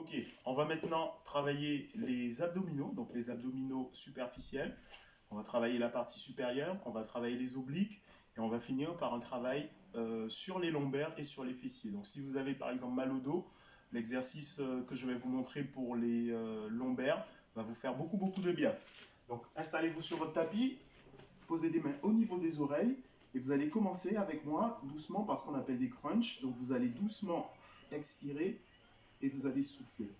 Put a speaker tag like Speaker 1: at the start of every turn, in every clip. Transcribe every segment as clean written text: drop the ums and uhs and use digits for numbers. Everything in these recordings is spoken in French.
Speaker 1: Ok, on va maintenant travailler les abdominaux, donc les abdominaux superficiels. On va travailler la partie supérieure, on va travailler les obliques et on va finir par un travail sur les lombaires et sur les fessiers. Donc si vous avez par exemple mal au dos, l'exercice que je vais vous montrer pour les lombaires va vous faire beaucoup de bien. Donc installez-vous sur votre tapis, posez des mains au niveau des oreilles et vous allez commencer avec moi doucement par ce qu'on appelle des crunchs. Donc vous allez doucement expirer et vous allez souffler.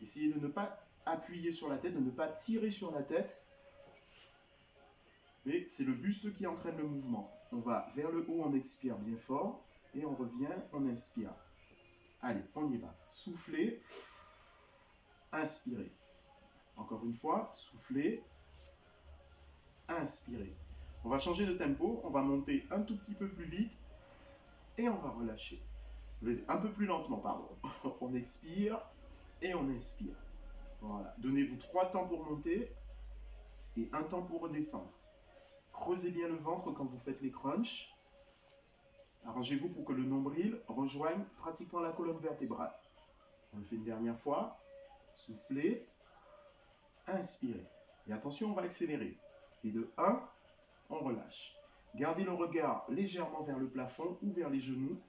Speaker 1: Essayez de ne pas appuyer sur la tête, de ne pas tirer sur la tête, mais c'est le buste qui entraîne le mouvement. On va vers le haut, on expire bien fort, et on revient, on inspire. Allez, on y va. Soufflez, inspirez. Encore une fois, soufflez, inspirez. On va changer de tempo, on va monter un tout petit peu plus vite, et on va relâcher. Un peu plus lentement, pardon. On expire, et on inspire. Voilà. Donnez-vous 3 temps pour monter, et 1 temps pour redescendre. Creusez bien le ventre quand vous faites les crunchs. Arrangez-vous pour que le nombril rejoigne pratiquement la colonne vertébrale. On le fait une dernière fois. Soufflez. Inspirez. Et attention, on va accélérer. Et de 1, on relâche. Gardez le regard légèrement vers le plafond ou vers les genoux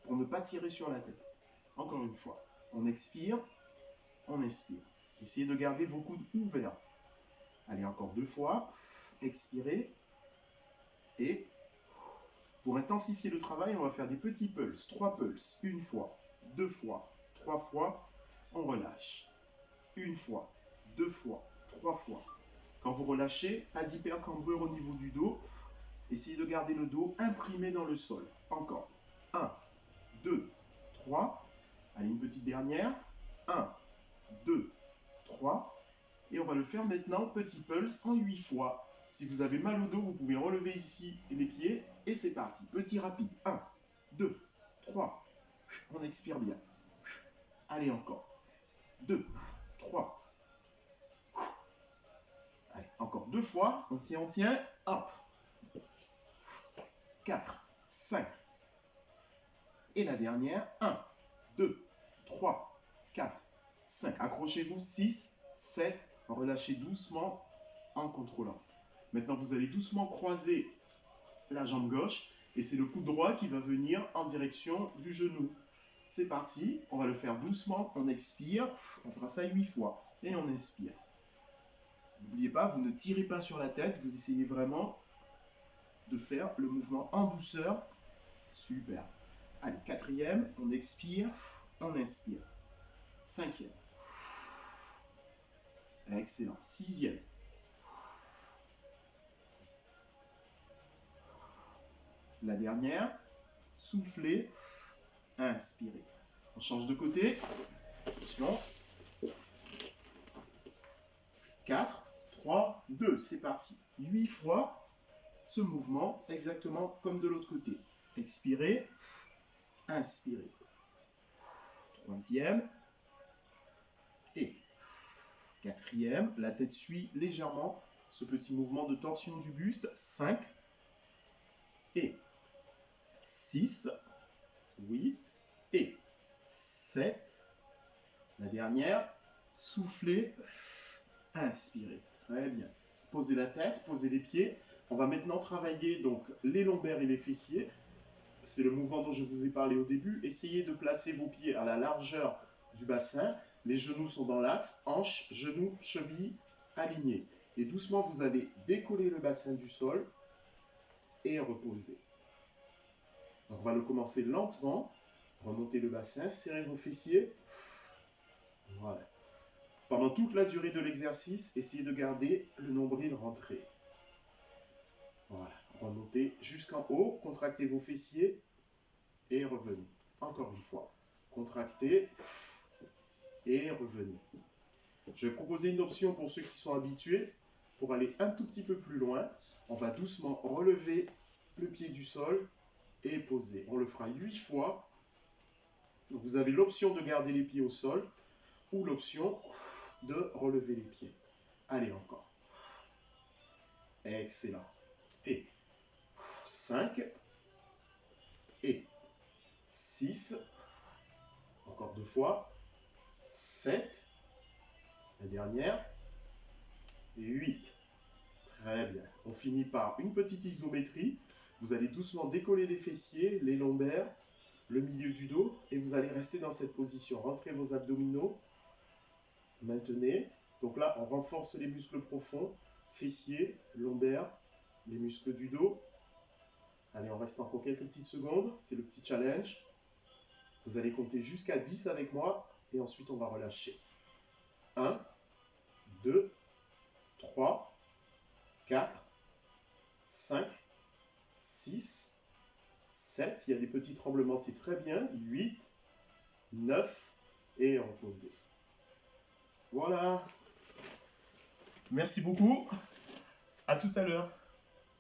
Speaker 1: pour ne pas tirer sur la tête. Encore une fois. On expire. On inspire. Essayez de garder vos coudes ouverts. Allez, encore 2 fois. Expirez. Et pour intensifier le travail, on va faire des petits pulses. 3 pulses. 1 fois, 2 fois, 3 fois. On relâche. 1 fois, 2 fois, 3 fois. Quand vous relâchez, pas d'hypercambrure au niveau du dos. Essayez de garder le dos imprimé dans le sol. Encore. 1, 2, 3. Allez, une petite dernière. 1, 2, 3. Et on va le faire maintenant, petit pulse, en 8 fois. Si vous avez mal au dos, vous pouvez relever ici les pieds. Et c'est parti. Petit rapide. 1, 2, 3. On expire bien. Allez, encore. 2, 3. Allez, encore 2 fois. On tient, on tient. Hop. 4, 5. Et la dernière. 1, 2, 3, 4, 5. Accrochez-vous. 6, 7. Relâchez doucement en contrôlant. Maintenant, vous allez doucement croiser la jambe gauche et c'est le coude droit qui va venir en direction du genou. C'est parti, on va le faire doucement, on expire, on fera ça 8 fois et on inspire. N'oubliez pas, vous ne tirez pas sur la tête, vous essayez vraiment de faire le mouvement en douceur. Super. Allez, 4e, on expire, on inspire. 5e. Excellent. 6e. La dernière, soufflez, inspirez. On change de côté. Attention. 4, 3, 2, c'est parti. 8 fois ce mouvement, exactement comme de l'autre côté. Expirez, inspirez. 3e et 4e. La tête suit légèrement ce petit mouvement de torsion du buste. 5 et 6. Oui. Et 7. La dernière. Soufflez, inspirez. Très bien. Posez la tête, posez les pieds. On va maintenant travailler donc les lombaires et les fessiers. C'est le mouvement dont je vous ai parlé au début. Essayez de placer vos pieds à la largeur du bassin. Les genoux sont dans l'axe, hanches, genoux, chevilles alignés. Et doucement, vous allez décoller le bassin du sol et reposer. Donc, on va le commencer lentement. Remontez le bassin, serrez vos fessiers. Voilà. Pendant toute la durée de l'exercice, essayez de garder le nombril rentré. Voilà. Remontez jusqu'en haut, contractez vos fessiers et revenez. Encore une fois. Contractez et revenez. Je vais proposer une option pour ceux qui sont habitués. Pour aller un tout petit peu plus loin, on va doucement relever le pied du sol et poser. On le fera 8 fois. Donc vous avez l'option de garder les pieds au sol ou l'option de relever les pieds. Allez, encore. Excellent. Et 5 et 6. Encore 2 fois. 7, la dernière, et 8. Très bien. On finit par une petite isométrie. Vous allez doucement décoller les fessiers, les lombaires, le milieu du dos, et vous allez rester dans cette position. Rentrez vos abdominaux, maintenez. Donc là, on renforce les muscles profonds, fessiers, lombaires, les muscles du dos. Allez, on reste encore quelques petites secondes. C'est le petit challenge. Vous allez compter jusqu'à 10 avec moi, et ensuite on va relâcher. 1, 2, 3, 4, 5, 6, 7. Il y a des petits tremblements, c'est très bien. 8, 9, et reposez. Voilà. Merci beaucoup. À tout à l'heure.